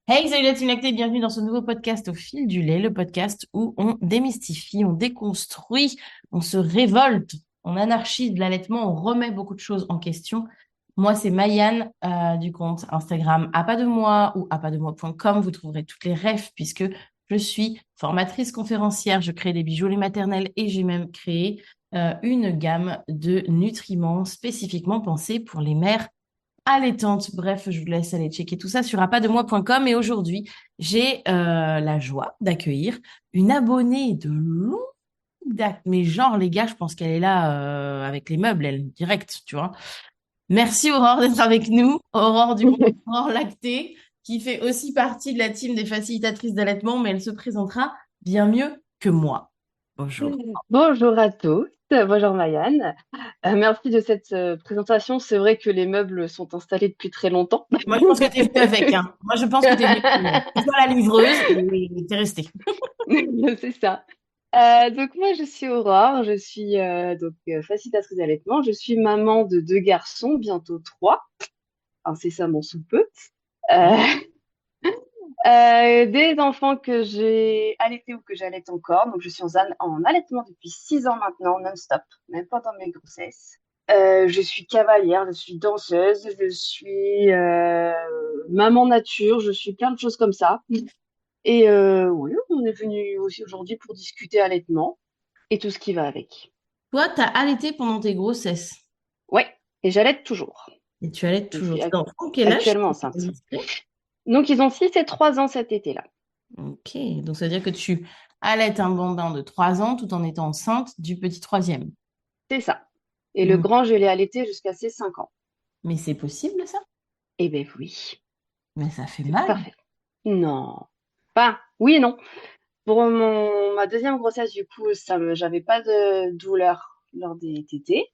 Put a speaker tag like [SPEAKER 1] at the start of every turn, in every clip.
[SPEAKER 1] Hey, salut la team Lactée, bienvenue dans ce nouveau podcast au fil du lait, le podcast où on démystifie, on déconstruit, on se révolte, on anarchise l'allaitement, on remet beaucoup de choses en question. Moi, c'est Mayanne du compte Instagram à pas de moi ou à pas de moi.com. Vous trouverez toutes les refs puisque je suis formatrice conférencière, je crée des bijoux les maternels et j'ai même créé une gamme de nutriments spécifiquement pensés pour les mères allaitantes. Bref, je vous laisse aller checker tout ça sur apademoi.com. Et aujourd'hui, j'ai la joie d'accueillir une abonnée de longue date. Mais genre, les gars, je pense qu'elle est là avec les meubles, elle, direct, tu vois. Merci Aurore d'être avec nous. Aurore du groupe Aurore Lacté, qui fait aussi partie de la team des facilitatrices d'allaitement, mais elle se présentera bien mieux que moi. Bonjour.
[SPEAKER 2] Bonjour à tous, bonjour Mayanne. Merci de cette présentation. C'est vrai que les meubles sont installés depuis très longtemps.
[SPEAKER 1] Moi, je pense que tu es venue avec, hein. Moi, je pense que tu es venue avec. C'est toi la livreuse et t'es restée.
[SPEAKER 2] C'est ça. Donc moi, je suis Aurore, je suis facilitatrice d'allaitement. Je suis maman de deux garçons, bientôt trois, incessamment sous peu. Euh, des enfants que j'ai allaités ou que j'allaite encore. Donc je suis en allaitement depuis 6 ans maintenant, non-stop, même pendant mes grossesses. Je suis cavalière, je suis danseuse, je suis maman nature, je suis plein de choses comme ça. Et oui, on est venu aussi aujourd'hui pour discuter allaitement et tout ce qui va avec.
[SPEAKER 1] Toi, t'as allaité pendant tes grossesses
[SPEAKER 2] Ouais, et j'allaite toujours.
[SPEAKER 1] et tu allaites
[SPEAKER 2] Je
[SPEAKER 1] toujours.
[SPEAKER 2] suis
[SPEAKER 1] Tes enfants, quel âge?
[SPEAKER 2] actuellement
[SPEAKER 1] Si c'est
[SPEAKER 2] enceinte.
[SPEAKER 1] indiscret.
[SPEAKER 2] Donc ils ont 6 et 3 ans cet été-là.
[SPEAKER 1] Ok, donc ça veut dire que tu allaites un bambin de 3 ans tout en étant enceinte du petit troisième.
[SPEAKER 2] C'est ça. Et le
[SPEAKER 1] Hmm.
[SPEAKER 2] grand, je l'ai allaité jusqu'à ses 5 ans.
[SPEAKER 1] Mais c'est possible ça?
[SPEAKER 2] Eh ben oui,
[SPEAKER 1] Mais ça fait
[SPEAKER 2] c'est tout
[SPEAKER 1] mal.
[SPEAKER 2] à fait. Non. Pas, oui et non. Pour ma deuxième grossesse, du coup, j'avais pas de douleur lors des tétés.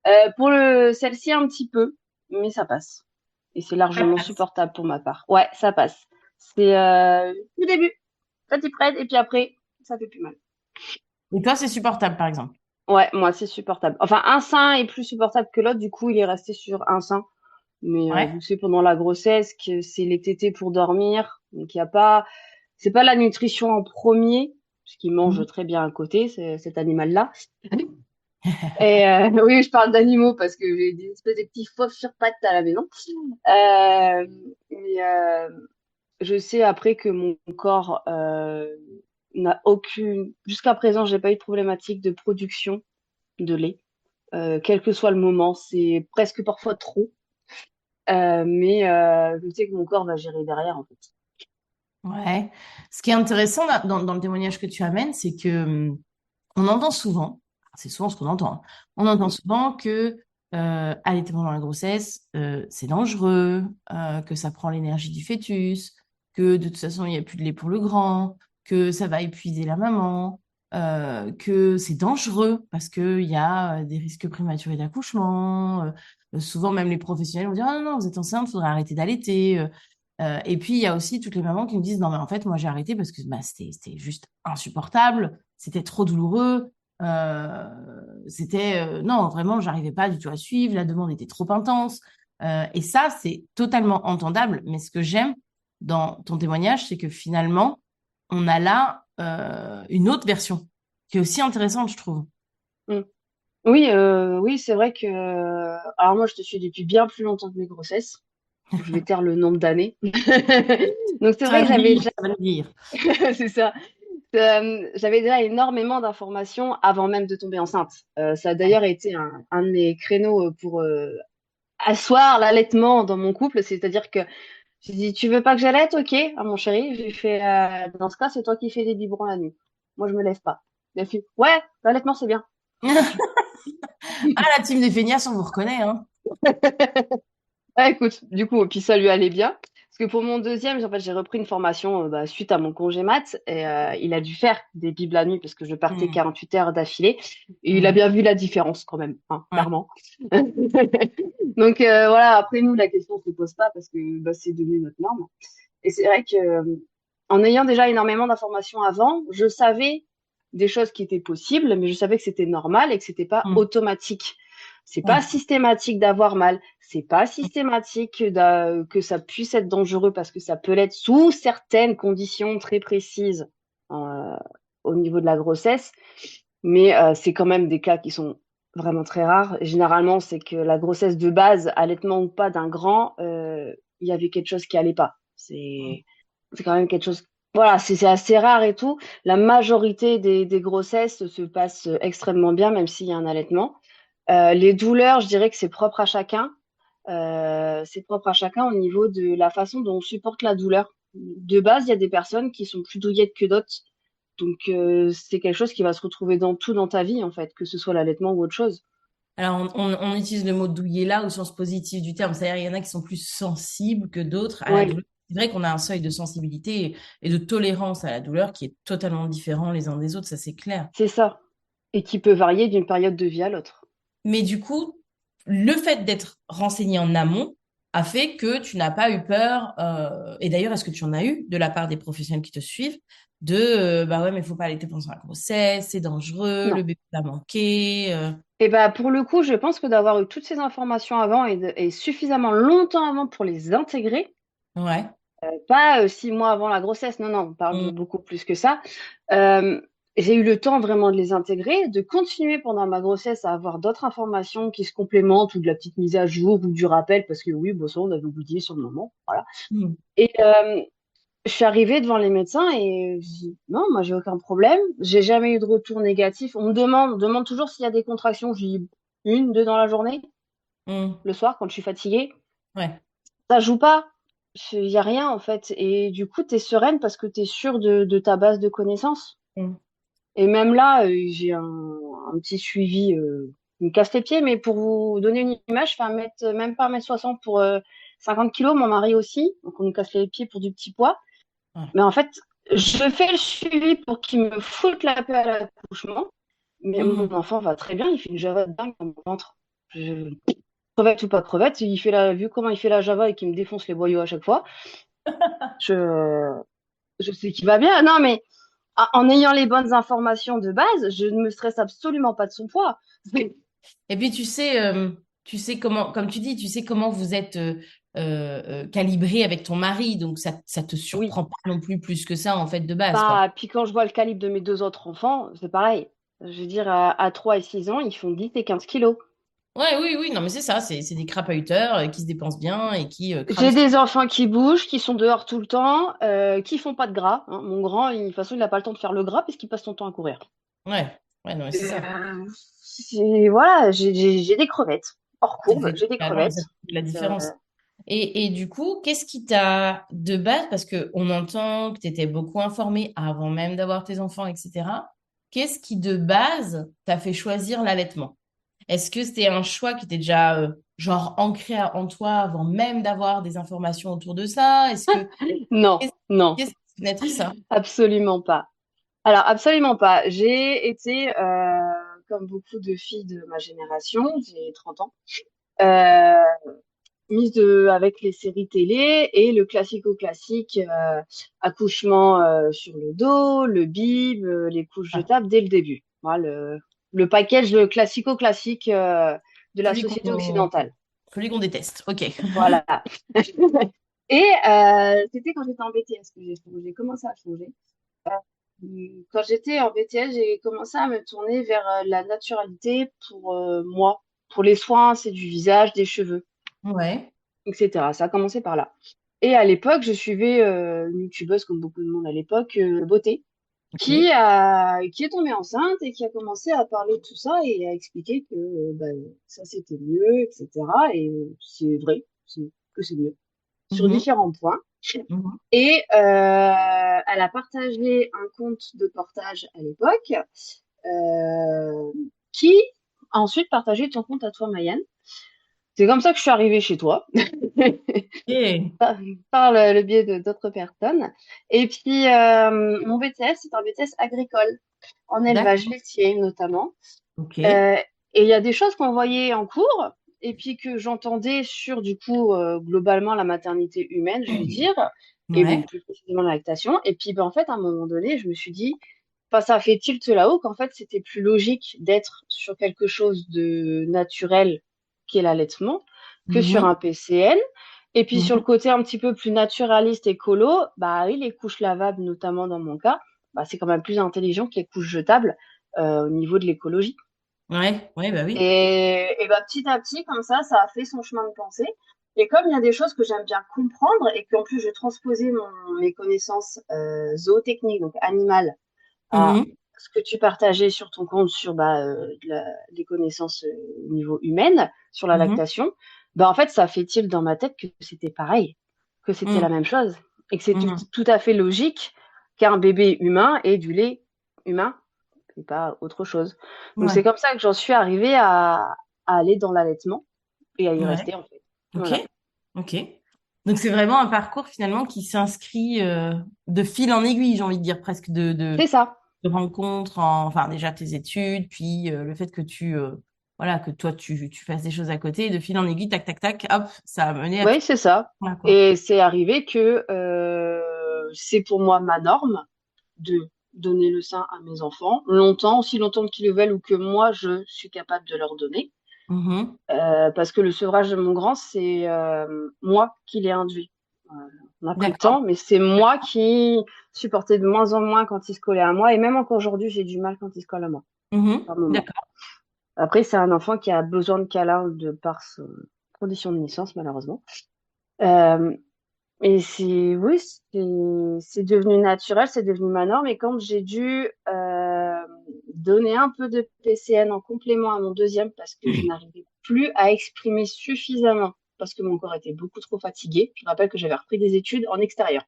[SPEAKER 2] Celle-ci, un petit peu, mais ça passe. Et c'est largement supportable pour ma part. Ouais, ça passe. C'est du début, ça t'y prête, et puis après, ça fait plus mal.
[SPEAKER 1] Et toi, c'est supportable par exemple.
[SPEAKER 2] Ouais, moi, c'est supportable. Enfin, un sein est plus supportable que l'autre, du coup, il est resté sur un sein. Mais
[SPEAKER 1] Ouais.
[SPEAKER 2] vu que c'est pendant la grossesse, que c'est les tétés pour dormir, donc il y a pas, c'est pas la nutrition en premier, puisqu'il mange
[SPEAKER 1] Mhm.
[SPEAKER 2] très bien à côté, cet animal-là. Et oui, je parle d'animaux parce que j'ai des espèces de petits fauves sur pattes à la maison. Mais je sais après que mon corps n'a aucune, jusqu'à présent, j'ai pas eu de problématique de production de lait, quel que soit le moment. C'est presque parfois trop. Mais je sais que mon corps va gérer derrière, en fait.
[SPEAKER 1] Ouais. Ce qui est intéressant là, dans le témoignage que tu amènes, c'est que on entend souvent, c'est souvent ce qu'on entend, hein, on entend souvent que allaiter pendant la grossesse, c'est dangereux, que ça prend l'énergie du fœtus, que de toute façon, il n'y a plus de lait pour le grand, que ça va épuiser la maman, que c'est dangereux parce qu'il y a des risques prématurés d'accouchement. Souvent, même les professionnels vont dire, ah non, non, vous êtes enceinte, il faudrait arrêter d'allaiter. Et puis, il y a aussi toutes les mamans qui me disent, non, mais en fait, moi, j'ai arrêté parce que bah, c'était juste insupportable, c'était trop douloureux, euh, non, vraiment, j'arrivais pas du tout à suivre, la demande était trop intense. Et ça, c'est totalement entendable. Mais ce que j'aime dans ton témoignage, c'est que finalement, on a là une autre version qui est aussi intéressante, je trouve.
[SPEAKER 2] Mm. Oui, oui, c'est vrai que. Alors moi, je te suis depuis bien plus longtemps que mes grossesses. Je vais taire le nombre d'années. Donc c'est
[SPEAKER 1] Ça
[SPEAKER 2] vrai
[SPEAKER 1] va
[SPEAKER 2] que
[SPEAKER 1] me dire, ça va me dire.
[SPEAKER 2] c'est ça. J'avais déjà énormément d'informations avant même de tomber enceinte. Ça a d'ailleurs été un de mes créneaux pour asseoir l'allaitement dans mon couple. C'est-à-dire que j'ai dit, tu veux pas que j'allaite? Ok, à mon chéri. J'ai fait, dans ce cas, c'est toi qui fais des biberons la nuit. Moi, je me lève pas. Il a fait, ouais, l'allaitement, c'est bien.
[SPEAKER 1] Ah, la team des feignasses, on vous reconnaît, hein.
[SPEAKER 2] Ah, écoute, du coup, puis ça lui allait bien. Parce que pour mon deuxième, en fait, j'ai repris une formation suite à mon congé mat et il a dû faire des bibles la nuit parce que je partais
[SPEAKER 1] Hmm,
[SPEAKER 2] 48 heures d'affilée. Et il a
[SPEAKER 1] hmm,
[SPEAKER 2] bien vu la différence quand même, hein,
[SPEAKER 1] ouais.
[SPEAKER 2] clairement. Donc voilà, après nous, la question se pose pas parce que bah, c'est devenu notre norme. Et c'est vrai que en ayant déjà énormément d'informations avant, je savais des choses qui étaient possibles, mais je savais que c'était normal et que c'était pas
[SPEAKER 1] Hmm,
[SPEAKER 2] automatique. C'est pas
[SPEAKER 1] Ouais.
[SPEAKER 2] systématique d'avoir mal. C'est pas systématique que ça puisse être dangereux parce que ça peut l'être sous certaines conditions très précises euh, au niveau de la grossesse. Mais c'est quand même des cas qui sont vraiment très rares. Généralement, c'est que la grossesse de base, allaitement ou pas d'un grand, il y avait quelque chose qui allait pas. C'est quand même quelque chose. Voilà, c'est assez rare et tout. La majorité des grossesses se passent extrêmement bien, même s'il y a un allaitement. Les douleurs, je dirais que c'est propre à chacun. C'est propre à chacun au niveau de la façon dont on supporte la douleur. De base, il y a des personnes qui sont plus douillettes que d'autres. Donc, c'est quelque chose qui va se retrouver dans tout dans ta vie, en fait, que ce soit l'allaitement ou autre chose.
[SPEAKER 1] Alors, on utilise le mot douiller là au sens positif du terme. C'est-à-dire, il y en a qui sont plus sensibles que d'autres à la
[SPEAKER 2] Oui,
[SPEAKER 1] douleur. C'est vrai qu'on a un seuil de sensibilité et de tolérance à la douleur qui est totalement différent les uns des autres, ça c'est clair.
[SPEAKER 2] c'est ça. Et qui peut varier d'une période de vie à l'autre.
[SPEAKER 1] Mais du coup, le fait d'être renseigné en amont a fait que tu n'as pas eu peur, et d'ailleurs, est-ce que tu en as eu de la part des professionnels qui te suivent, de bah ouais, mais il faut pas allaiter pendant la grossesse, c'est dangereux,
[SPEAKER 2] Non.
[SPEAKER 1] le bébé va manquer.
[SPEAKER 2] Et bah, pour le coup, je pense que d'avoir eu toutes ces informations avant et suffisamment longtemps avant pour les intégrer,
[SPEAKER 1] Ouais.
[SPEAKER 2] pas 6 mois avant la grossesse, non, non, on parle de
[SPEAKER 1] Mm,
[SPEAKER 2] beaucoup plus que ça. Euh, j'ai eu le temps vraiment de les intégrer, de continuer pendant ma grossesse à avoir d'autres informations qui se complémentent ou de la petite mise à jour ou du rappel, parce que oui, bon, ça, on avait oublié sur le moment. Voilà.
[SPEAKER 1] mm,
[SPEAKER 2] Et je suis arrivée devant les médecins et je dis non, moi j'ai aucun problème. J'ai jamais eu de retour négatif. On me demande toujours s'il y a des contractions. Je dis une, deux dans la journée,
[SPEAKER 1] mm.
[SPEAKER 2] le soir quand je suis fatiguée.
[SPEAKER 1] Ouais.
[SPEAKER 2] Ça joue pas. Il y a rien en fait. Et du coup, tu es sereine parce que tu es sûre de ta base de connaissances.
[SPEAKER 1] Mm.
[SPEAKER 2] Et même là, j'ai un petit suivi. Il me casse les pieds, mais pour vous donner une image, je fais même pas 1m60 pour 50 kilos, mon mari aussi. Donc on nous casse les pieds pour du petit poids.
[SPEAKER 1] Ouais.
[SPEAKER 2] Mais en fait, je fais le suivi pour qu'il me foute la paix à l'accouchement. Mais mon
[SPEAKER 1] Mm.
[SPEAKER 2] enfant va très bien, il fait une java de dingue dans mon ventre. Je- Crevette ou pas crevette, vu comment il fait la java et qu'il me défonce les boyaux à chaque fois, je, je sais qu'il va bien. Non, mais en ayant les bonnes informations de base, je ne me stresse absolument pas de son poids.
[SPEAKER 1] Et puis tu sais comment, comme tu dis, tu sais comment vous êtes calibré avec ton mari, donc ça te
[SPEAKER 2] Oui,
[SPEAKER 1] surprend pas non plus que ça en fait de base, quoi.
[SPEAKER 2] bah, puis quand je vois le calibre de mes deux autres enfants, c'est pareil. Je veux dire, à 3 et 6 ans, ils font 10 et 15 kilos.
[SPEAKER 1] Ouais, oui, oui, non, mais c'est ça, c'est des crapahuteurs qui se dépensent bien et qui crament
[SPEAKER 2] J'ai
[SPEAKER 1] ce qu'ils...
[SPEAKER 2] des enfants qui bougent, qui sont dehors tout le temps, qui font pas de gras, hein. Mon grand, de toute façon, il n'a pas le temps de faire le gras puisqu'il passe son temps à courir.
[SPEAKER 1] Ouais, ouais, non, mais c'est ça.
[SPEAKER 2] Voilà, j'ai des crevettes. Hors
[SPEAKER 1] Ça
[SPEAKER 2] courbe,
[SPEAKER 1] fait
[SPEAKER 2] j'ai des
[SPEAKER 1] totalement
[SPEAKER 2] crevettes.
[SPEAKER 1] la
[SPEAKER 2] Euh,
[SPEAKER 1] différence. Et du coup, qu'est-ce qui t'a de base, parce qu'on entend que tu étais beaucoup informé avant même d'avoir tes enfants, etc. Qu'est-ce qui de base t'a fait choisir l'allaitement? Est-ce que c'était un choix qui était déjà genre ancré en toi avant même d'avoir des informations autour de ça? Est-ce que
[SPEAKER 2] non,
[SPEAKER 1] qu'est-ce
[SPEAKER 2] non,
[SPEAKER 1] qu'est-ce qui fait naître ça?
[SPEAKER 2] absolument pas. Alors, absolument pas. J'ai été, comme beaucoup de filles de ma génération, j'ai 30 ans, euh, avec les séries télé et le classico-classique accouchement sur le dos, le bib, les couches
[SPEAKER 1] Ah,
[SPEAKER 2] jetables dès le début. Voilà, le package le classico-classique de la
[SPEAKER 1] celui
[SPEAKER 2] société occidentale.
[SPEAKER 1] celui qu'on déteste. Ok.
[SPEAKER 2] Voilà. Et c'était quand j'étais en BTS que j'ai changé. J'ai commencé à changer. Quand j'étais en BTS, j'ai commencé à me tourner vers la naturalité pour moi, pour les soins, c'est du visage, des cheveux,
[SPEAKER 1] Ouais.
[SPEAKER 2] etc. Ça a commencé par là. Et à l'époque, je suivais une youtubeuse, comme beaucoup de monde à l'époque, Beauté,
[SPEAKER 1] Ok.
[SPEAKER 2] qui est tombée enceinte et qui a commencé à parler de tout ça et à expliquer que ben, ça c'était mieux, etc. Et c'est vrai, que c'est mieux sur
[SPEAKER 1] Mhm.
[SPEAKER 2] différents points.
[SPEAKER 1] Mhm.
[SPEAKER 2] Et elle a partagé un compte de portage à l'époque qui a ensuite partagé ton compte à toi, Mayan. C'est comme ça que je suis arrivée chez toi.
[SPEAKER 1] Ok.
[SPEAKER 2] Par le biais d'autres personnes. Et puis, mon BTS, c'est un BTS agricole, en élevage
[SPEAKER 1] D'accord.
[SPEAKER 2] laitier notamment.
[SPEAKER 1] Ok.
[SPEAKER 2] Euh, et il y a des choses qu'on voyait en cours, et puis que j'entendais sur, du coup, globalement, la maternité humaine, je vais dire, et bon,
[SPEAKER 1] Ouais.
[SPEAKER 2] plus précisément la lactation. Et puis, ben, en fait, à un moment donné, je me suis dit, enfin, ça a fait tilt là-haut qu'en fait, c'était plus logique d'être sur quelque chose de naturel qu'est l'allaitement que sur
[SPEAKER 1] Mhm,
[SPEAKER 2] un PCN. Et puis sur le
[SPEAKER 1] mhm.
[SPEAKER 2] côté un petit peu plus naturaliste écolo, bah oui, les couches lavables, notamment dans mon cas, bah, c'est quand même plus intelligent que les couches jetables au niveau de l'écologie.
[SPEAKER 1] Ouais, ouais, bah oui.
[SPEAKER 2] Et bah, petit à petit, comme ça a fait son chemin de pensée. Et comme il y a des choses que j'aime bien comprendre et qu'en plus je transposais mes connaissances zootechniques, donc animales, à
[SPEAKER 1] Mhm,
[SPEAKER 2] ce que tu partageais sur ton compte sur les connaissances au niveau humaine, sur la
[SPEAKER 1] mhm,
[SPEAKER 2] lactation, bah en fait, ça fait-il dans ma tête que c'était pareil, que c'était la
[SPEAKER 1] mhm,
[SPEAKER 2] même chose, et que c'est
[SPEAKER 1] mhm.
[SPEAKER 2] tout à fait logique qu'un bébé humain ait du lait humain et pas autre chose. Donc c'est
[SPEAKER 1] Ouais,
[SPEAKER 2] comme ça que j'en suis arrivée à aller dans l'allaitement et à y
[SPEAKER 1] ouais.
[SPEAKER 2] rester en fait.
[SPEAKER 1] Ok,
[SPEAKER 2] Voilà.
[SPEAKER 1] ok. Donc c'est vraiment un parcours finalement qui s'inscrit de fil en aiguille, j'ai envie de dire presque
[SPEAKER 2] C'est ça.
[SPEAKER 1] de rencontres, enfin déjà tes études, puis le fait que voilà, que toi tu fasses des choses à côté, de fil en aiguille, tac, tac, tac, hop, ça a mené à tout
[SPEAKER 2] Oui, c'est ça.
[SPEAKER 1] ça, quoi.
[SPEAKER 2] Et c'est arrivé que c'est pour moi ma norme de donner le sein à mes enfants, longtemps, aussi longtemps qu'ils le veulent ou que moi je suis capable de leur donner.
[SPEAKER 1] Mhm.
[SPEAKER 2] Parce que le sevrage de mon grand, c'est moi qui l'ai induit. Euh, on a pris le
[SPEAKER 1] D'accord.
[SPEAKER 2] temps, mais c'est moi qui supportais de moins en moins quand il se collait à moi. Et même encore aujourd'hui, j'ai du mal quand il se colle à moi,
[SPEAKER 1] Mhm.
[SPEAKER 2] par moment.
[SPEAKER 1] D'accord.
[SPEAKER 2] Après, c'est un enfant qui a besoin de câlins de par sa condition de naissance, malheureusement. Euh, Et oui, c'est devenu naturel, c'est devenu ma norme. Et quand j'ai dû donner un peu de PCN en complément à mon deuxième parce que je n'arrivais plus à exprimer suffisamment parce que mon corps était beaucoup trop fatigué. Je rappelle que j'avais repris des études en extérieur.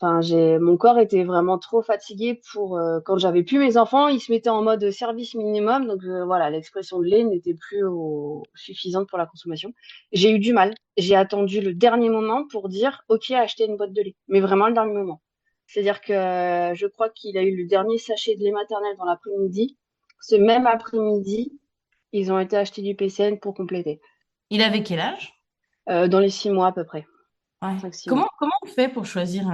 [SPEAKER 2] Enfin, mon corps était vraiment trop fatigué pour quand j'avais plus mes enfants, ils se mettaient en mode service minimum, donc voilà, l'expression de lait n'était plus suffisante pour la consommation. J'ai eu du mal. J'ai attendu le dernier moment pour dire OK, acheter une boîte de lait, mais vraiment le dernier moment. C'est-à-dire que je crois qu'il a eu le dernier sachet de lait maternel dans l'après-midi. Ce même après-midi, ils ont été acheter du PCN pour compléter.
[SPEAKER 1] Il avait quel âge?
[SPEAKER 2] Dans les 6 mois à peu près,
[SPEAKER 1] Ouais.
[SPEAKER 2] 5-6 mois.
[SPEAKER 1] Comment on fait pour choisir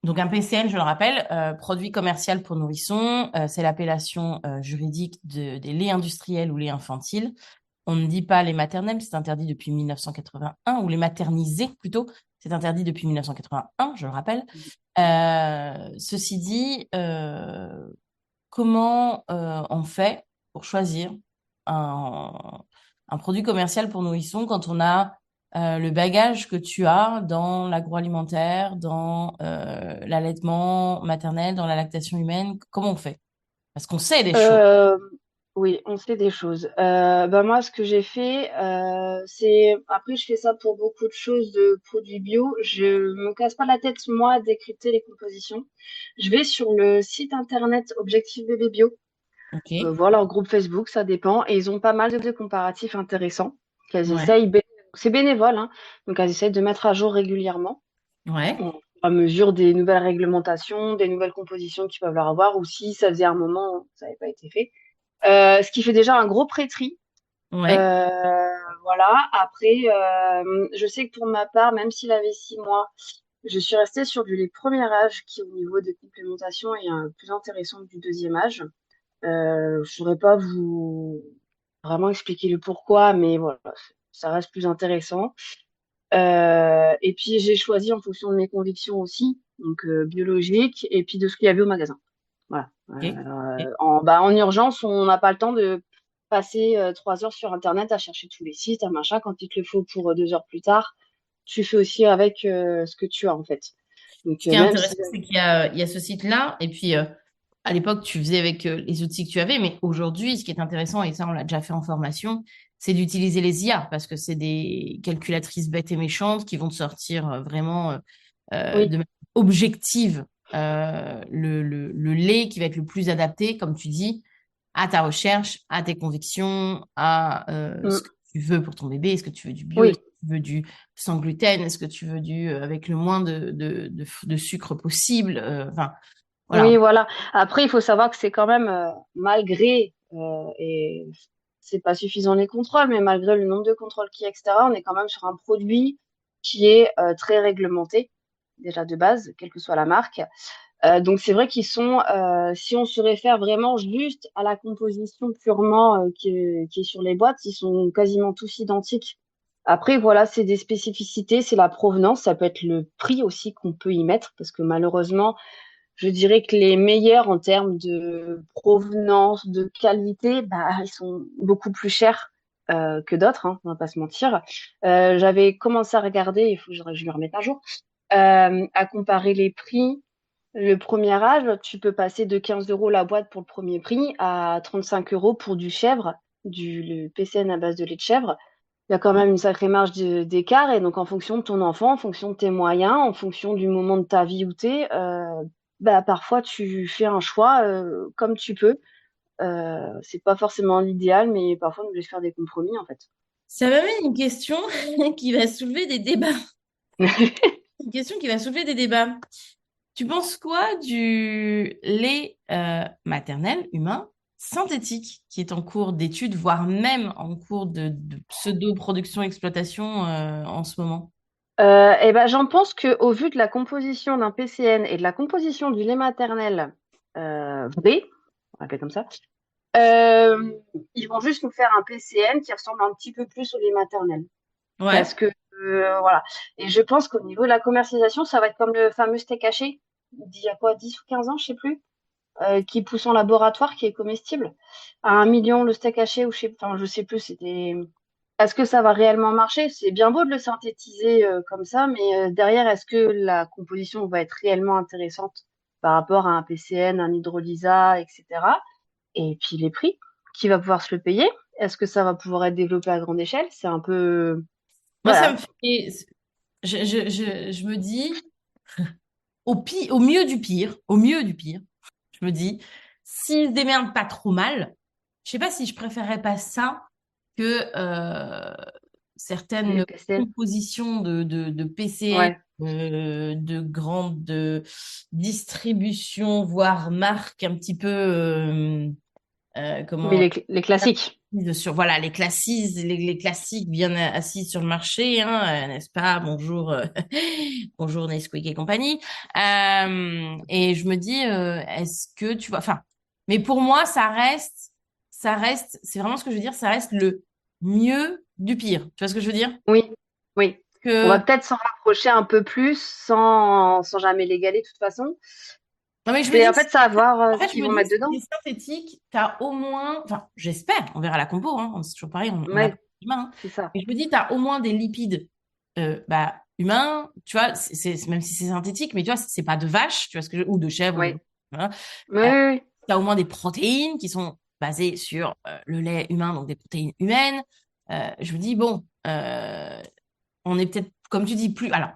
[SPEAKER 1] donc un PCN, je le rappelle, produit commercial pour nourrissons, c'est l'appellation juridique des laits industriels ou laits infantiles. On ne dit pas les maternels, c'est interdit depuis 1981, ou les maternisés plutôt, c'est interdit depuis 1981, je le rappelle. Ceci dit, comment on fait pour choisir un, un produit commercial pour nourrissons quand on a le bagage que tu as dans l'agroalimentaire, dans l'allaitement maternel, dans la lactation humaine? Comment on fait? Parce qu'on sait des choses.
[SPEAKER 2] Euh, oui, on fait des choses. Bah moi, ce que j'ai fait, c'est après, je fais ça pour beaucoup de choses de produits bio. Je me casse pas la tête moi à décrypter les compositions. Je vais sur le site internet Objectif Bébé Bio,
[SPEAKER 1] Ok.
[SPEAKER 2] voir leur groupe Facebook, ça dépend, et ils ont pas mal de comparatifs intéressants qu'elles
[SPEAKER 1] Ouais.
[SPEAKER 2] essayent. C'est bénévole, hein, donc elles essayent de mettre à jour régulièrement
[SPEAKER 1] Ouais.
[SPEAKER 2] au fur et à mesure des nouvelles réglementations, des nouvelles compositions qu'ils peuvent leur avoir, ou si ça faisait un moment où ça n'avait pas été fait. Ce qui fait déjà un gros pré-tri.
[SPEAKER 1] Ouais.
[SPEAKER 2] Euh, voilà. Après, je sais que pour ma part, même s'il avait 6 mois, je suis restée sur du lait premier âge qui, au niveau des complémentations, est plus intéressant que du deuxième âge. Je ne saurais pas vous vraiment expliquer le pourquoi, mais voilà, ça reste plus intéressant. Et puis, j'ai choisi en fonction de mes convictions aussi, donc biologique, et puis de ce qu'il y avait au magasin. Voilà.
[SPEAKER 1] Ok. Ok.
[SPEAKER 2] En urgence, on n'a pas le temps de passer 3 heures sur Internet à chercher tous les sites, un machin. Quand il te le faut pour 2 heures plus tard, tu fais aussi avec ce que tu as en fait. Donc
[SPEAKER 1] Ce qui est
[SPEAKER 2] même
[SPEAKER 1] intéressant,
[SPEAKER 2] si
[SPEAKER 1] c'est il y a ce site-là, et puis à l'époque, tu faisais avec les outils que tu avais, mais aujourd'hui, ce qui est intéressant, et ça, on l'a déjà fait en formation, c'est d'utiliser les IA, parce que c'est des calculatrices bêtes et méchantes qui vont te sortir vraiment
[SPEAKER 2] oui,
[SPEAKER 1] de manière objective le lait qui va être le plus adapté, comme tu dis, à ta recherche, à tes convictions, à ce
[SPEAKER 2] mm,
[SPEAKER 1] que tu veux pour ton bébé. Est-ce que tu veux du bio? Est-ce
[SPEAKER 2] oui,
[SPEAKER 1] que tu veux du sans gluten? Est-ce que tu veux du avec le moins de sucre possible? Enfin,
[SPEAKER 2] oui,
[SPEAKER 1] voilà.
[SPEAKER 2] voilà. Après, il faut savoir que c'est quand même malgré et c'est pas suffisant les contrôles, mais malgré le nombre de contrôles qui est, etc., on est quand même sur un produit qui est très réglementé déjà de base, quelle que soit la marque. Donc c'est vrai qu'ils sont, si on se réfère vraiment juste à la composition purement qui est sur les boîtes, ils sont quasiment tous identiques. Après, voilà, c'est des spécificités, c'est la provenance, ça peut être le prix aussi qu'on peut y mettre, parce que malheureusement, je dirais que les meilleurs en termes de provenance, de qualité, bah, ils sont beaucoup plus chers que d'autres, hein, on va pas se mentir. J'avais commencé à regarder, il faut que je me remette à jour, à comparer les prix. Le premier âge, tu peux passer de 15 euros la boîte pour le premier prix à 35 euros pour du chèvre, le PCN à base de lait de chèvre. Il y a quand même une sacrée marge d'écart. Et donc, en fonction de ton enfant, en fonction de tes moyens, en fonction du moment de ta vie où tu es, bah, parfois tu fais un choix comme tu peux. C'est pas forcément l'idéal, mais parfois on obligé de faire des compromis en fait.
[SPEAKER 1] Ça m'amène une question qui va soulever des débats. Une question qui va soulever des débats. Tu penses quoi du lait maternel humain synthétique qui est en cours d'étude, voire même en cours de pseudo-production, exploitation en ce moment?
[SPEAKER 2] Et ben, j'en pense que au vu de la composition d'un PCN et de la composition du lait maternel vrai, on l'appelle comme ça, euh, ils vont juste nous faire un PCN qui ressemble un petit peu plus au lait maternel.
[SPEAKER 1] Ouais,
[SPEAKER 2] Parce que voilà. Et je pense qu'au niveau de la commercialisation, ça va être comme le fameux steak haché d'il y a quoi, 10 ou 15 ans, je sais plus, qui pousse en laboratoire, qui est comestible. À 1 million le steak haché, ou enfin, je sais plus, c'était. Est-ce que ça va réellement marcher? C'est bien beau de le synthétiser comme ça, mais derrière, est-ce que la composition va être réellement intéressante par rapport à un PCN, un hydrolysa, etc. Et puis les prix, qui va pouvoir se le payer? Est-ce que ça va pouvoir être développé à grande échelle? C'est un peu.
[SPEAKER 1] moi ça me
[SPEAKER 2] Voilà.
[SPEAKER 1] fait... je me dis, au mieux du pire, au mieux du pire, je me dis, s'ils se démerdent pas trop mal, je sais pas si je préférerais pas ça que
[SPEAKER 2] Les
[SPEAKER 1] certaines
[SPEAKER 2] PCL.
[SPEAKER 1] compositions de PCN,
[SPEAKER 2] Ouais.
[SPEAKER 1] de grandes distributions, voire marques un petit peu,
[SPEAKER 2] Oui,
[SPEAKER 1] comment,
[SPEAKER 2] les classiques.
[SPEAKER 1] sur, voilà, les classiques bien assis sur le marché, hein, n'est-ce pas? Bonjour, bonjour Nesquik et compagnie. Et je me dis, est-ce que tu vois, enfin, mais pour moi, c'est vraiment ce que je veux dire, ça reste le mieux du pire. Tu vois ce que je veux dire?
[SPEAKER 2] Oui, oui. On va
[SPEAKER 1] Que,
[SPEAKER 2] peut-être s'en rapprocher un peu plus sans jamais l'égaler de toute façon.
[SPEAKER 1] non mais je me
[SPEAKER 2] C'est
[SPEAKER 1] dis,
[SPEAKER 2] en fait, ça à voir
[SPEAKER 1] en
[SPEAKER 2] ce
[SPEAKER 1] fait, je
[SPEAKER 2] qu'ils
[SPEAKER 1] me
[SPEAKER 2] vont
[SPEAKER 1] dis,
[SPEAKER 2] mettre
[SPEAKER 1] si
[SPEAKER 2] dedans.
[SPEAKER 1] c'est synthétique, t'as au moins, enfin, j'espère, on verra la compo, hein, c'est toujours pareil, on n'a pas
[SPEAKER 2] Ouais,
[SPEAKER 1] d'humain, hein.
[SPEAKER 2] c'est ça.
[SPEAKER 1] Mais je me dis, t'as au moins des lipides, bah, humains, tu vois, même si c'est synthétique, mais tu vois, c'est pas de vache, tu vois ou de chèvre, ou
[SPEAKER 2] Oui.
[SPEAKER 1] de, voilà.
[SPEAKER 2] Oui,
[SPEAKER 1] Euh,
[SPEAKER 2] oui,
[SPEAKER 1] t'as au moins des protéines qui sont basées sur le lait humain, donc des protéines humaines. Je me dis, bon, on est peut-être, comme tu dis, plus. Alors,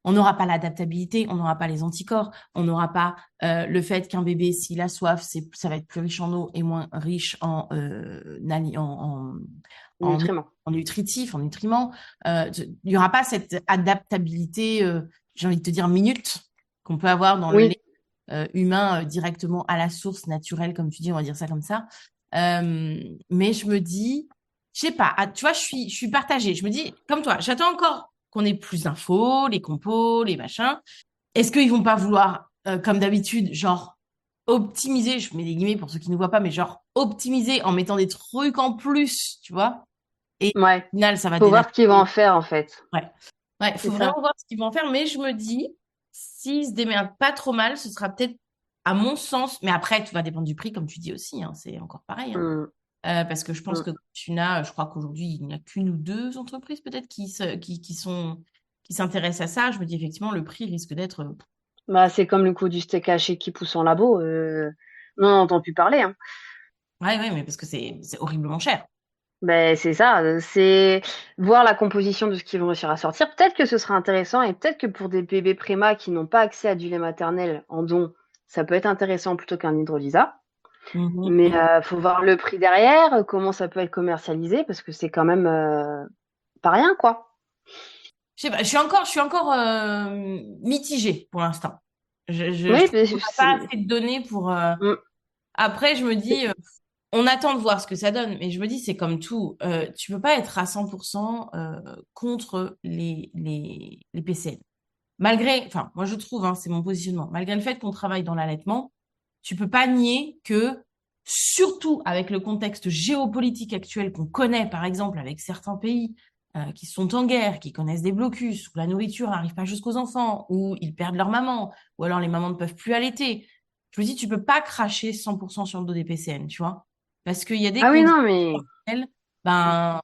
[SPEAKER 1] on n'aura pas l'adaptabilité, on n'aura pas les anticorps, on n'aura pas le fait qu'un bébé, s'il a soif, ça va être plus riche en eau et moins riche
[SPEAKER 2] oui.
[SPEAKER 1] en,
[SPEAKER 2] Nutriments.
[SPEAKER 1] en nutritifs, en nutriments. Il n'y aura pas cette adaptabilité, j'ai envie de te dire, minute qu'on peut avoir dans le
[SPEAKER 2] Oui.
[SPEAKER 1] lait humain directement à la source naturelle, comme tu dis, on va dire ça comme ça. Mais je me dis, je sais pas, tu vois, je suis partagée. Je me dis, comme toi, j'attends encore qu'on ait plus d'infos, les compos, les machins. Est-ce qu'ils vont pas vouloir, comme d'habitude, genre optimiser, je mets des guillemets pour ceux qui ne voient pas, mais genre optimiser en mettant des trucs en plus, tu vois? Et
[SPEAKER 2] Ouais.
[SPEAKER 1] au final, ça va
[SPEAKER 2] Faut voir ce qu'ils vont en
[SPEAKER 1] dénaturer.
[SPEAKER 2] faire, en fait.
[SPEAKER 1] Ouais. Ouais, il
[SPEAKER 2] C'est
[SPEAKER 1] faut vraiment
[SPEAKER 2] ça.
[SPEAKER 1] voir ce qu'ils vont en faire, mais je me dis, s'ils se démerdent pas trop mal, ce sera peut-être, à mon sens, mais après, tout va dépendre du prix, comme tu dis aussi, hein, c'est encore pareil, hein.
[SPEAKER 2] Mm,
[SPEAKER 1] Parce que je pense
[SPEAKER 2] mm.
[SPEAKER 1] que tu n'as, je crois qu'aujourd'hui, il n'y a qu'une ou deux entreprises peut-être qui s'intéressent à ça. Je me dis effectivement, le prix risque d'être.
[SPEAKER 2] Bah, c'est comme le coup du steak haché qui pousse en labo. On n'en entend plus parler, hein.
[SPEAKER 1] Ouais, ouais, mais parce que c'est horriblement cher.
[SPEAKER 2] Ben, c'est ça, c'est voir la composition de ce qu'ils vont réussir à sortir. Peut-être que ce sera intéressant et peut-être que pour des bébés préma qui n'ont pas accès à du lait maternel en don, ça peut être intéressant plutôt qu'un hydrolysa.
[SPEAKER 1] Mhm,
[SPEAKER 2] Mais
[SPEAKER 1] mhm.
[SPEAKER 2] faut voir le prix derrière, comment ça peut être commercialisé parce que c'est quand même pas rien, quoi.
[SPEAKER 1] Je sais pas, je suis encore mitigée pour l'instant. Je
[SPEAKER 2] Oui,
[SPEAKER 1] trouve
[SPEAKER 2] mais
[SPEAKER 1] qu'on n'a pas assez de données pour.
[SPEAKER 2] mm,
[SPEAKER 1] Après, je me dis,
[SPEAKER 2] c'est-
[SPEAKER 1] on attend de voir ce que ça donne, mais je me dis, c'est comme tout. Tu peux pas être à 100% contre les PCN. malgré, enfin, moi je trouve, hein, c'est mon positionnement, malgré le fait qu'on travaille dans l'allaitement, tu peux pas nier que, surtout avec le contexte géopolitique actuel qu'on connaît, par exemple, avec certains pays qui sont en guerre, qui connaissent des blocus, où la nourriture n'arrive pas jusqu'aux enfants, où ils perdent leur maman, ou alors les mamans ne peuvent plus allaiter. Je me dis, tu peux pas cracher 100% sur le dos des PCN, tu vois, parce qu'il y a des
[SPEAKER 2] Ah oui,
[SPEAKER 1] conditions
[SPEAKER 2] non, mais
[SPEAKER 1] pour lesquelles, ben,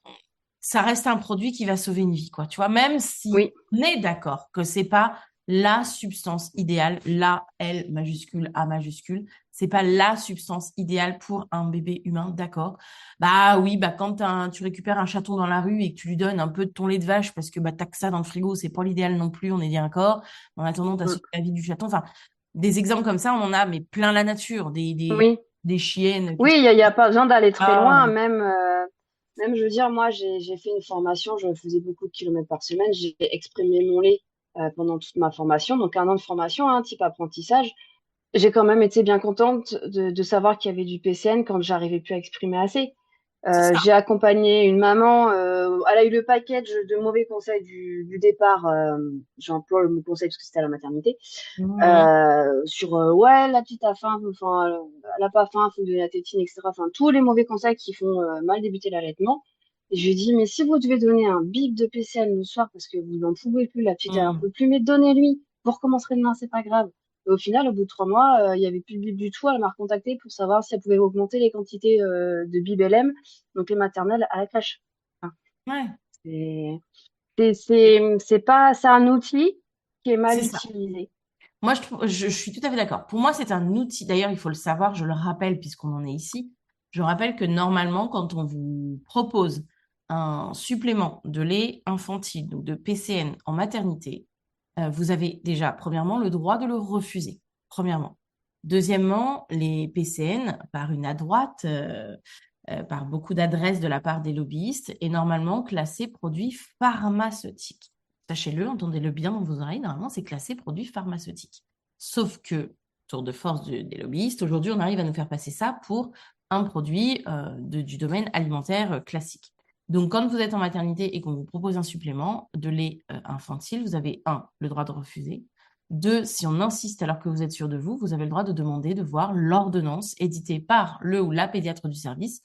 [SPEAKER 1] ça reste un produit qui va sauver une vie, quoi. Tu vois, même si
[SPEAKER 2] oui.
[SPEAKER 1] on est d'accord que c'est pas la substance idéale, la L majuscule, A majuscule, c'est pas la substance idéale pour un bébé humain, d'accord? Bah oui, bah quand tu récupères un chaton dans la rue et que tu lui donnes un peu de ton lait de vache parce que bah t'as que ça dans le frigo, c'est pas l'idéal non plus, on est bien d'accord. En attendant, t'as
[SPEAKER 2] Mm.
[SPEAKER 1] sauvé la vie du chaton. Enfin, des exemples comme ça, on en a, mais plein la nature,
[SPEAKER 2] Oui.
[SPEAKER 1] des chiennes qui
[SPEAKER 2] Oui,
[SPEAKER 1] sont
[SPEAKER 2] y a pas besoin d'aller très
[SPEAKER 1] là.
[SPEAKER 2] loin. Même, je veux dire, moi, j'ai fait une formation, je faisais beaucoup de kilomètres par semaine. J'ai exprimé mon lait pendant toute ma formation, donc 1 an de formation, hein, type apprentissage. J'ai quand même été bien contente de savoir qu'il y avait du PCN quand j'arrivais plus à exprimer assez.
[SPEAKER 1] C'est ça.
[SPEAKER 2] J'ai accompagné une maman, elle a eu le package de mauvais conseils du départ, j'emploie le mot conseil parce que c'était à la maternité,
[SPEAKER 1] Mhm.
[SPEAKER 2] sur ouais, la petite a faim, enfin, elle a pas faim, faut lui donner la tétine, etc. Enfin, tous les mauvais conseils qui font mal débuter l'allaitement. Et je lui ai dit, mais si vous devez donner un bib de PCL le soir parce que vous n'en pouvez plus, la petite elle en peut
[SPEAKER 1] Mhm.
[SPEAKER 2] plus, mais donnez-lui, vous recommencerez demain, c'est pas grave. Et au final, au bout de 3 mois, il y avait plus de bib du tout. Elle m'a recontacté pour savoir si elle pouvait augmenter les quantités de bib LM, donc les maternelles à la crèche. Enfin,
[SPEAKER 1] Ouais,
[SPEAKER 2] c'est c'est pas, c'est un outil qui est mal
[SPEAKER 1] c'est ça.
[SPEAKER 2] utilisé.
[SPEAKER 1] Moi, je suis tout à fait d'accord. Pour moi, c'est un outil. D'ailleurs, il faut le savoir, je le rappelle puisqu'on en est ici. Je rappelle que normalement, quand on vous propose un supplément de lait infantile, donc de PCN en maternité, vous avez déjà, premièrement, le droit de le refuser. Premièrement. Deuxièmement, les PCN, par une adroite, par beaucoup d'adresses de la part des lobbyistes, est normalement classé produit pharmaceutique. Sachez-le, entendez-le bien dans vos oreilles, normalement, c'est classé produit pharmaceutique. Sauf que, tour de force des lobbyistes, aujourd'hui, on arrive à nous faire passer ça pour un produit du domaine alimentaire classique. Donc, quand vous êtes en maternité et qu'on vous propose un supplément de lait infantile, vous avez, un, le droit de refuser. Deux, si on insiste alors que vous êtes sûr de vous, vous avez le droit de demander de voir l'ordonnance éditée par le ou la pédiatre du service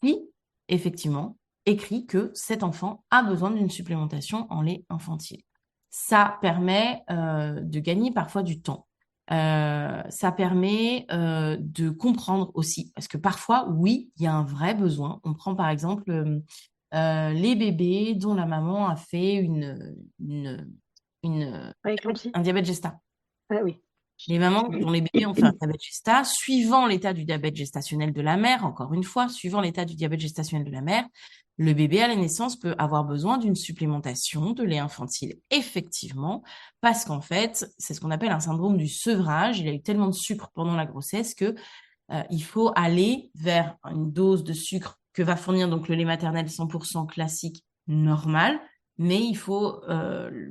[SPEAKER 1] qui, effectivement, écrit que cet enfant a besoin d'une supplémentation en lait infantile. Ça permet de gagner parfois du temps. Ça permet de comprendre aussi, parce que parfois, oui, il y a un vrai besoin. On prend par exemple les bébés dont la maman a fait une,
[SPEAKER 2] Prééclampsie?
[SPEAKER 1] un diabète gestat.
[SPEAKER 2] Ah oui.
[SPEAKER 1] Les mamans dont les bébés ont fait un diabète gestat, suivant l'état du diabète gestationnel de la mère, encore une fois, suivant l'état du diabète gestationnel de la mère, le bébé à la naissance peut avoir besoin d'une supplémentation de lait infantile, effectivement, parce qu'en fait, c'est ce qu'on appelle un syndrome du sevrage. Il a eu tellement de sucre pendant la grossesse que il faut aller vers une dose de sucre que va fournir donc le lait maternel 100% classique normal, mais il faut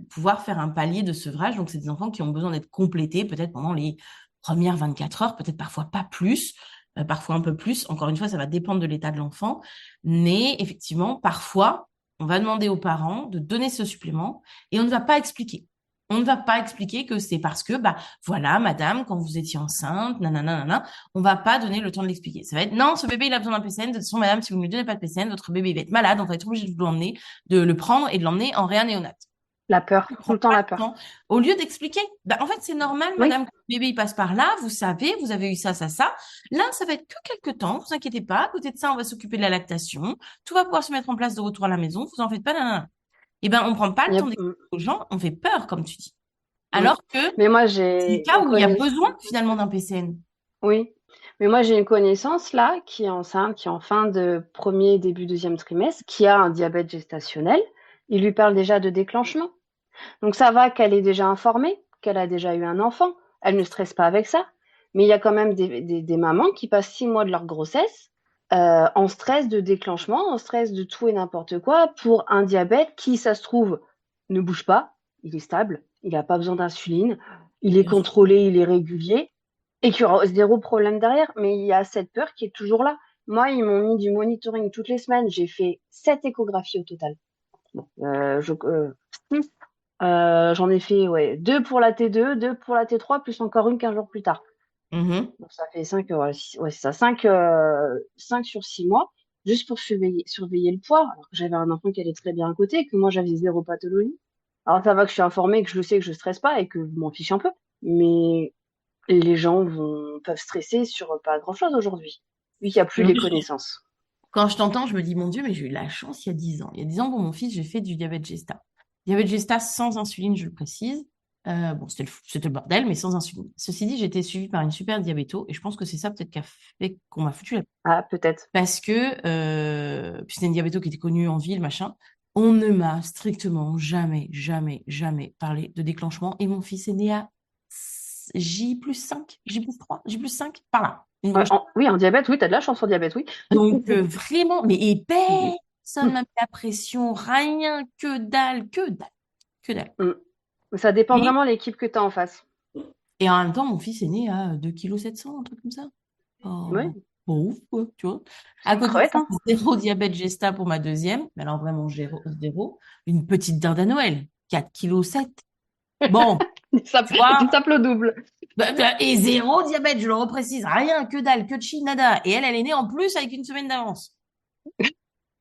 [SPEAKER 1] pouvoir faire un palier de sevrage. Donc, c'est des enfants qui ont besoin d'être complétés peut-être pendant les premières 24 heures, peut-être parfois pas plus, parfois un peu plus. Encore une fois, ça va dépendre de l'état de l'enfant. Mais effectivement, parfois, on va demander aux parents de donner ce supplément et on ne va pas expliquer. On ne va pas expliquer que c'est parce que, bah, voilà, madame, quand vous étiez enceinte, nanana, nanana, on va pas donner le temps de l'expliquer. Ça va être, non, ce bébé, il a besoin d'un PCN. De toute façon, madame, si vous ne lui donnez pas de PCN, votre bébé, il va être malade. On va être obligé de l'emmener, de le prendre et de l'emmener en réa-néonate.
[SPEAKER 2] La peur,
[SPEAKER 1] On
[SPEAKER 2] tout
[SPEAKER 1] prend
[SPEAKER 2] le temps
[SPEAKER 1] pas
[SPEAKER 2] la
[SPEAKER 1] le
[SPEAKER 2] peur.
[SPEAKER 1] temps. Au lieu d'expliquer, bah, en fait, c'est normal,
[SPEAKER 2] Oui,
[SPEAKER 1] madame, que le bébé, il passe par là. Vous savez, vous avez eu ça, ça, ça. Là, ça va être que quelques temps. Vous inquiétez pas. À côté de ça, on va s'occuper de la lactation. Tout va pouvoir se mettre en place de retour à la maison. Vous en faites pas, nanana. Eh ben, on prend pas le temps d'expliquer aux gens. On fait peur, comme tu dis.
[SPEAKER 2] oui.
[SPEAKER 1] Alors que
[SPEAKER 2] Mais moi,
[SPEAKER 1] c'est des
[SPEAKER 2] j'ai
[SPEAKER 1] cas
[SPEAKER 2] une
[SPEAKER 1] où il y a
[SPEAKER 2] connaissance.
[SPEAKER 1] besoin, finalement, d'un PCN.
[SPEAKER 2] Oui. Mais moi, j'ai une connaissance là qui est enceinte, qui est en fin de premier, début deuxième trimestre, qui a un diabète gestationnel. Il lui parle déjà de déclenchement. Donc ça va qu'elle est déjà informée, qu'elle a déjà eu un enfant. Elle ne stresse pas avec ça. Mais il y a quand même des mamans qui passent 6 mois de leur grossesse en stress de déclenchement, en stress de tout et n'importe quoi pour un diabète qui, ça se trouve, ne bouge pas, il est stable, il n'a pas besoin d'insuline, il est
[SPEAKER 1] Bien sûr.
[SPEAKER 2] contrôlé, il est régulier et qu'il y aura zéro problème derrière. Mais il y a cette peur qui est toujours là. Moi, ils m'ont mis du monitoring toutes les semaines. J'ai fait 7 échographies au total. Bon, J'en ai fait ouais, deux pour la T2, deux pour la T3, plus encore une 15 jours plus tard.
[SPEAKER 1] Mhm.
[SPEAKER 2] Donc ça fait 5, ouais, c'est ça, 5 sur 6 mois, juste pour surveiller le poids. Alors que j'avais un enfant qui allait très bien à côté, que moi j'avais zéro pathologie. Alors ça va que je suis informée, que je le sais, que je stresse pas et que je m'en fiche un peu. Mais les gens peuvent stresser sur pas grand-chose aujourd'hui, vu qu'il n'y a plus
[SPEAKER 1] Mais
[SPEAKER 2] les
[SPEAKER 1] moi,
[SPEAKER 2] connaissances.
[SPEAKER 1] quand je t'entends, je me dis, mon Dieu, mais j'ai eu la chance il y a 10 ans. Il y a 10 ans, pour mon fils, j'ai fait du diabète Gesta. Diabète Gesta sans insuline, je le précise. Bon, c'était le bordel, mais sans insuline. Ceci dit, j'ai été suivie par une super diabéto, et je pense que c'est ça peut-être qui a fait qu'on m'a foutu la...
[SPEAKER 2] Ah, peut-être.
[SPEAKER 1] Parce que, puis c'était une diabéto qui était connue en ville, machin. On ne m'a strictement jamais, jamais, jamais parlé de déclenchement. Et mon fils est né à J+5, J+3, J+5, par là. Une
[SPEAKER 2] Ouais,
[SPEAKER 1] vraie...
[SPEAKER 2] oui, en diabète, oui, t'as de la chance en diabète, oui.
[SPEAKER 1] Donc, vraiment, mais et personne m'a mis la pression, rien, que dalle, que dalle, que dalle.
[SPEAKER 2] Mm. Ça dépend
[SPEAKER 1] Et,
[SPEAKER 2] vraiment de l'équipe que t'as en face.
[SPEAKER 1] et en même temps, mon fils est né à 2,7 kg, un truc comme ça.
[SPEAKER 2] Oui,
[SPEAKER 1] Oh, pas ouf, quoi, tu vois.
[SPEAKER 2] c'est
[SPEAKER 1] À
[SPEAKER 2] une
[SPEAKER 1] côté de
[SPEAKER 2] crevette,
[SPEAKER 1] ça,
[SPEAKER 2] hein.
[SPEAKER 1] zéro diabète gesta pour ma deuxième, mais alors vraiment zéro, zéro. Une petite dinde à Noël, 4,7 kg. Bon,
[SPEAKER 2] Ça,
[SPEAKER 1] tu vois,
[SPEAKER 2] tu tapes le double.
[SPEAKER 1] et zéro diabète, je le reprécise, rien, que dalle, que de chi, nada. Et elle est née en plus avec une semaine d'avance.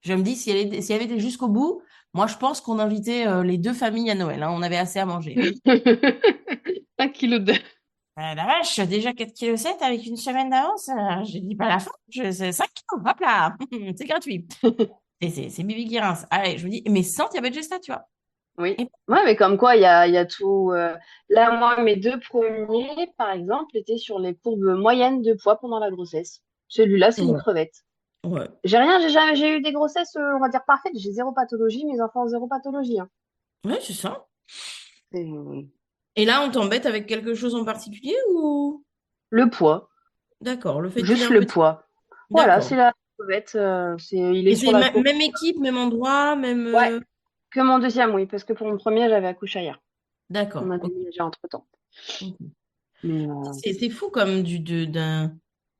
[SPEAKER 1] Je me dis, si elle avait été jusqu'au bout, moi, je pense qu'on invitait les deux familles à Noël, hein. On avait assez à manger, hein.
[SPEAKER 2] 1 kilo.
[SPEAKER 1] La vache, déjà 4,7 kg avec une semaine d'avance, je dis pas la fin, c'est 5 kilos, hop là, c'est gratuit. C'est Bibi qui rince. Allez, je me dis, mais sans diabète gesta, tu vois.
[SPEAKER 2] Oui.
[SPEAKER 1] Et-
[SPEAKER 2] Ouais, mais comme quoi, il y a tout. Là, moi, mes deux premiers, par exemple, étaient sur les courbes moyennes de poids pendant la grossesse. Celui-là, c'est une
[SPEAKER 1] Ouais,
[SPEAKER 2] crevette.
[SPEAKER 1] ouais,
[SPEAKER 2] J'ai rien, j'ai jamais, j'ai eu des grossesses, on va dire parfaites. J'ai zéro pathologie, mes enfants ont zéro pathologie, hein.
[SPEAKER 1] ouais, c'est ça.
[SPEAKER 2] C'est
[SPEAKER 1] Et là, on t'embête avec quelque chose en particulier ou...
[SPEAKER 2] le poids,
[SPEAKER 1] D'accord, le fait qu'il ait
[SPEAKER 2] juste
[SPEAKER 1] un
[SPEAKER 2] le
[SPEAKER 1] petit...
[SPEAKER 2] poids. Voilà, c'est
[SPEAKER 1] D'accord.
[SPEAKER 2] la crevette. Il est
[SPEAKER 1] Et
[SPEAKER 2] sur
[SPEAKER 1] c'est
[SPEAKER 2] la courbe.
[SPEAKER 1] même équipe, même endroit, même...
[SPEAKER 2] Ouais, que mon deuxième, oui, parce que pour mon premier, j'avais accouché ailleurs. On
[SPEAKER 1] D'accord,
[SPEAKER 2] a
[SPEAKER 1] ok.
[SPEAKER 2] déménagé entre-temps.
[SPEAKER 1] Ok.
[SPEAKER 2] Mais
[SPEAKER 1] C'est fou comme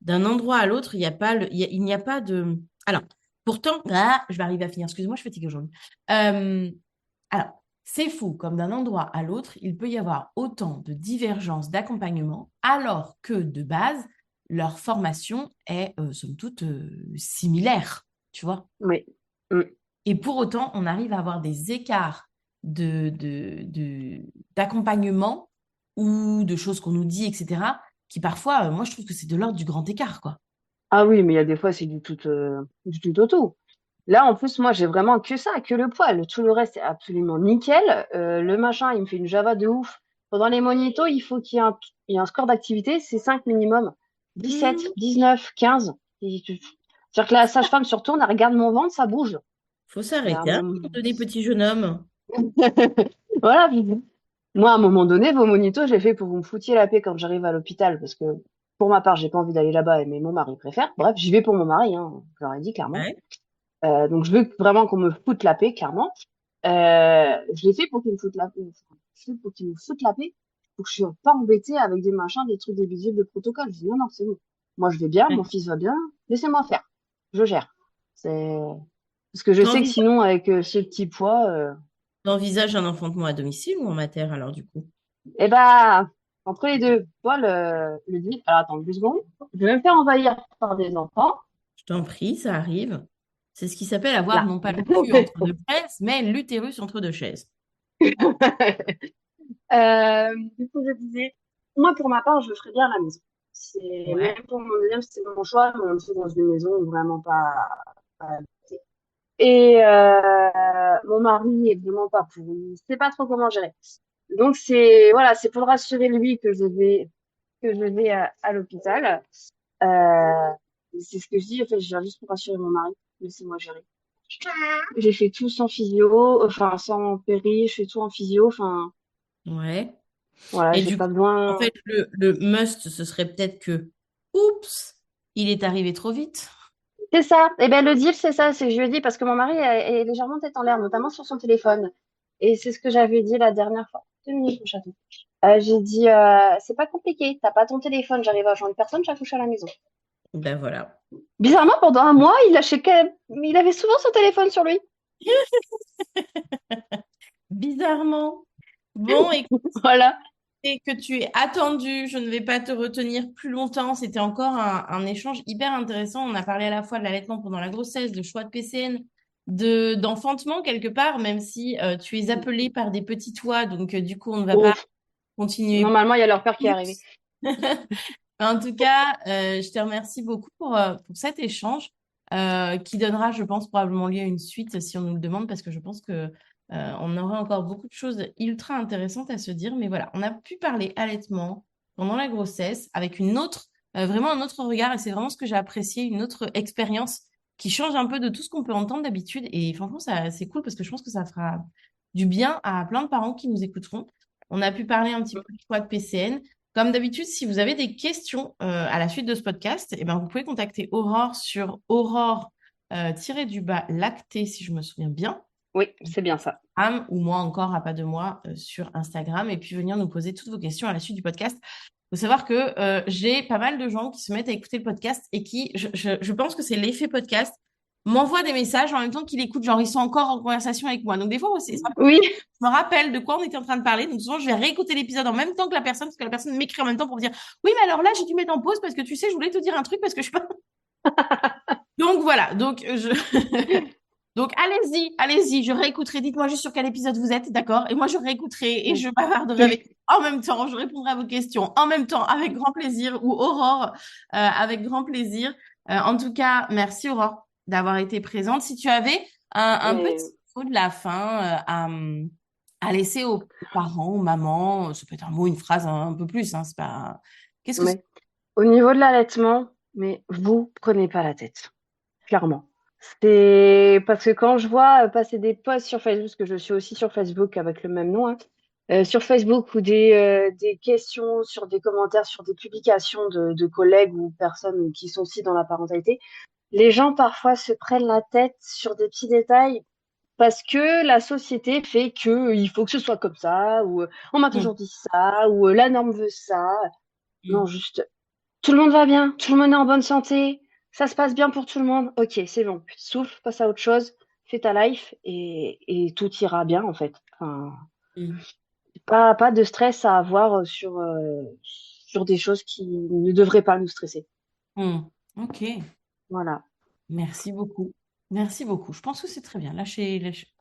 [SPEAKER 1] d'un endroit à l'autre, il n'y a pas il n'y a pas de... Alors, pourtant, je vais arriver à finir, excuse-moi, je suis fatiguée aujourd'hui. Euh, alors, c'est fou comme d'un endroit à l'autre, il peut y avoir autant de divergences d'accompagnement, alors que de base, leur formation est, somme toute, similaire, tu vois.
[SPEAKER 2] oui. Mm.
[SPEAKER 1] Et pour autant, on arrive à avoir des écarts d'accompagnement ou de choses qu'on nous dit, etc., qui parfois, moi, je trouve que c'est de l'ordre du grand écart, quoi.
[SPEAKER 2] Ah oui, mais il y a des fois, c'est du tout au tout. Là, en plus, moi, j'ai vraiment que ça, que le poil. Tout le reste est absolument nickel. Le machin, il me fait une Java de ouf. Pendant les monitos, il faut qu'il y ait un score d'activité, c'est 5 minimum. 17,
[SPEAKER 1] Hmm,
[SPEAKER 2] 19, 15. C'est-à-dire que la sage-femme se retourne, elle regarde mon ventre, ça bouge.
[SPEAKER 1] faut
[SPEAKER 2] Et à un
[SPEAKER 1] s'arrêter, hein,
[SPEAKER 2] moment-
[SPEAKER 1] des petits jeunes hommes.
[SPEAKER 2] Voilà. Moi, à un moment donné, vos monitos, j'ai fait pour vous me foutiez la paix quand j'arrive à l'hôpital, parce que pour ma part, j'ai pas envie d'aller là-bas, mais mon mari préfère. Bref, j'y vais pour mon mari, hein, je leur ai dit clairement.
[SPEAKER 1] Ouais.
[SPEAKER 2] Donc, je veux vraiment qu'on me foute la paix, clairement. Je l'ai fait pour qu'il me foute la paix. Je l'ai fait pour qu'il me foute la paix, pour que je sois pas embêtée avec des machins, des trucs, des bidules de protocole. Je dis non, non, c'est bon. Moi, je vais bien, mon
[SPEAKER 1] Ouais.
[SPEAKER 2] fils va bien, laissez-moi faire. Je gère. C'est parce que je sais que
[SPEAKER 1] T'envisages
[SPEAKER 2] sinon, avec ce petit poids,
[SPEAKER 1] t'envisages un enfantement à domicile ou en mater, alors, du coup?
[SPEAKER 2] eh ben, entre les deux, toi, le deal. Alors, attends 2 secondes. Je vais me faire envahir par des enfants.
[SPEAKER 1] Je t'en prie, ça arrive. C'est ce qui s'appelle avoir
[SPEAKER 2] Là.
[SPEAKER 1] non pas le cul entre deux chaises, mais l'utérus entre deux chaises.
[SPEAKER 2] Du coup, je disais, moi, pour ma part, je le ferais bien à la maison. C'est,
[SPEAKER 1] Ouais.
[SPEAKER 2] même pour mon deuxième, c'est mon choix, mais on le fait dans une maison vraiment pas. Et mon mari est vraiment pas pour. Il sait pas trop comment gérer. Donc, voilà, c'est pour le rassurer lui que je vais à l'hôpital. Euh, c'est ce que je dis, en fait, je viens juste pour rassurer mon mari. Laissez-moi gérer. J'ai fait tout sans physio, enfin sans péri, je fais tout en physio, enfin
[SPEAKER 1] Ouais.
[SPEAKER 2] voilà,
[SPEAKER 1] Et
[SPEAKER 2] j'ai
[SPEAKER 1] du coup,
[SPEAKER 2] pas
[SPEAKER 1] en
[SPEAKER 2] besoin.
[SPEAKER 1] fait, le must, ce serait peut-être que, oups, il est arrivé trop vite.
[SPEAKER 2] C'est ça. Et ben le deal, c'est ça, c'est que je lui ai dit parce que mon mari est légèrement tête en l'air, notamment sur son téléphone. Et c'est ce que j'avais dit la dernière fois. 2 minutes, mon chaton. J'ai dit, c'est pas compliqué, t'as pas ton téléphone, j'arrive à joindre personne, j'accouche à la maison.
[SPEAKER 1] Ben voilà.
[SPEAKER 2] Bizarrement, pendant un mois, il avait souvent son téléphone sur lui.
[SPEAKER 1] Bizarrement. Bon, écoute,
[SPEAKER 2] Voilà.
[SPEAKER 1] et que tu es attendu. Je ne vais pas te retenir plus longtemps. C'était encore un échange hyper intéressant. On a parlé à la fois de l'allaitement pendant la grossesse, de choix de PCN, d'enfantement quelque part, même si tu es appelé par des petits toits. Donc, du coup, on ne va pas
[SPEAKER 2] Ouf.
[SPEAKER 1] continuer
[SPEAKER 2] Normalement, il y a leur père qui est arrivé.
[SPEAKER 1] plus. En tout cas, je te remercie beaucoup pour cet échange qui donnera, je pense, probablement lieu à une suite si on nous le demande, parce que je pense que on aura encore beaucoup de choses ultra intéressantes à se dire. Mais voilà, on a pu parler allaitement pendant la grossesse avec vraiment un autre regard, et c'est vraiment ce que j'ai apprécié, une autre expérience qui change un peu de tout ce qu'on peut entendre d'habitude. Et franchement, ça, c'est cool parce que je pense que ça fera du bien à plein de parents qui nous écouteront. On a pu parler un petit peu du choix de PCN. Comme d'habitude, si vous avez des questions à la suite de ce podcast, eh ben, vous pouvez contacter Aurore sur Aurore du bas lacté, si je me souviens bien,
[SPEAKER 2] Oui, c'est bien ça.
[SPEAKER 1] ou moi encore à pas de moi sur Instagram, et puis venir nous poser toutes vos questions à la suite du podcast. Il faut savoir que j'ai pas mal de gens qui se mettent à écouter le podcast et qui, je pense que c'est l'effet podcast, m'envoient des messages en même temps qu'ils écoutent, genre ils sont encore en conversation avec moi. Donc des fois, c'est
[SPEAKER 2] Oui,
[SPEAKER 1] je me rappelle de quoi on était en train de parler. Donc souvent, je vais réécouter l'épisode en même temps que la personne, parce que la personne m'écrit en même temps pour me dire, oui, mais alors là, j'ai dû mettre en pause parce que tu sais, je voulais te dire un truc parce que je suis pas. Donc voilà. Donc allez-y, allez-y, je réécouterai. Dites-moi juste sur quel épisode vous êtes, d'accord? Et moi, je réécouterai et je bavarderai avec en même temps. Je répondrai à vos questions en même temps, avec grand plaisir, ou Aurore, avec grand plaisir. En tout cas, merci Aurore d'avoir été présente. Si tu avais un
[SPEAKER 2] mais,
[SPEAKER 1] petit mot de la fin à laisser aux parents, aux mamans, ça peut être un mot, une phrase un peu plus, hein, c'est pas. Qu'est-ce que c'est?
[SPEAKER 2] mais au niveau de l'allaitement, mais vous prenez pas la tête, clairement. C'est parce que quand je vois passer des posts sur Facebook, parce que je suis aussi sur Facebook avec le même nom, hein, sur Facebook ou des questions sur des commentaires, sur des publications de collègues ou personnes qui sont aussi dans la parentalité, les gens parfois se prennent la tête sur des petits détails parce que la société fait que il faut que ce soit comme ça, ou on m'a
[SPEAKER 1] Hum,
[SPEAKER 2] toujours dit ça, ou la norme veut ça. Non,
[SPEAKER 1] hum,
[SPEAKER 2] juste tout le monde va bien, tout le monde est en bonne santé, ça se passe bien pour tout le monde. Ok, c'est bon, souffle, passe à autre chose, fais ta life et tout ira bien en fait. Enfin,
[SPEAKER 1] hum,
[SPEAKER 2] pas de stress à avoir sur des choses qui ne devraient pas nous stresser.
[SPEAKER 1] Ok.
[SPEAKER 2] Voilà.
[SPEAKER 1] Merci beaucoup. Merci beaucoup. Je pense que c'est très bien.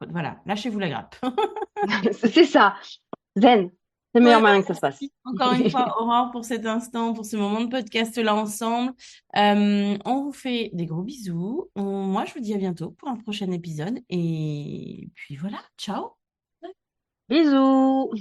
[SPEAKER 1] Voilà, lâchez-vous la grappe.
[SPEAKER 2] C'est ça. Zen. C'est le
[SPEAKER 1] Ouais,
[SPEAKER 2] meilleur
[SPEAKER 1] bah,
[SPEAKER 2] moyen que ça se passe.
[SPEAKER 1] merci encore une fois, Aurore, pour cet instant, pour ce moment de podcast-là ensemble. On vous fait des gros bisous. Moi, je vous dis à bientôt pour un prochain épisode. Et puis voilà, ciao.
[SPEAKER 2] Bisous.